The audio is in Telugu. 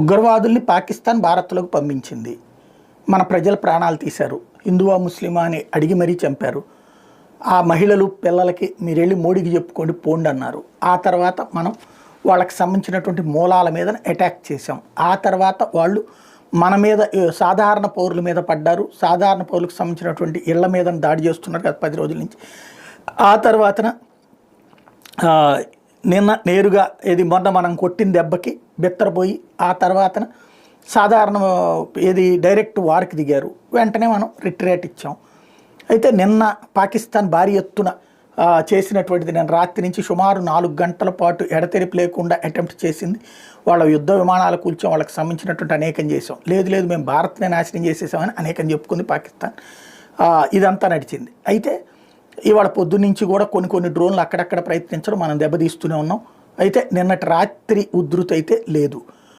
ఉగ్రవాదుల్ని పాకిస్తాన్ భారత్లోకి పంపించింది. మన ప్రజల ప్రాణాలు తీశారు. హిందువా ముస్లిమా అని అడిగి మరీ చంపారు. ఆ మహిళలు పిల్లలకి మీరు వెళ్ళి మోడీకి చెప్పుకోండి పోండి అన్నారు. ఆ తర్వాత మనం వాళ్ళకి సంబంధించినటువంటి మూలాల మీద అటాక్ చేసాం. ఆ తర్వాత వాళ్ళు మన మీద సాధారణ పౌరుల మీద పడ్డారు. సాధారణ పౌరులకు సంబంధించినటువంటి ఇళ్ల మీద దాడి చేస్తున్నారు గత 10 రోజుల నుంచి. ఆ తర్వాతన నిన్న నేరుగా మొన్న మనం కొట్టిన దెబ్బకి బెత్తరపోయి ఆ తర్వాతన సాధారణ డైరెక్ట్ వార్కి దిగారు. వెంటనే మనం రిట్రీట్ ఇచ్చాం. అయితే నిన్న పాకిస్తాన్ భారీ ఎత్తున చేసినటువంటిది, నేను రాత్రి నుంచి సుమారు 4 గంటల పాటు ఎడతెరిపి లేకుండా అటెంప్ట్ చేసింది. వాళ్ళ యుద్ధ విమానాలు కూల్చాం, వాళ్ళకి సంబంధించినటువంటి అనేకం చేసాం. లేదు మేము భారత్ని నాశనం చేసేసామని అనేకం చెప్పుకుంది పాకిస్తాన్. ఇదంతా నడిచింది. అయితే ఇవాళ పొద్దున్నుంచి కూడా కొన్ని డ్రోన్లు అక్కడక్కడ ప్రయత్నించడం మనం దెబ్బతీస్తూనే ఉన్నాం. అయితే నిన్నటి రాత్రి ఉధృతి అయితే లేదు.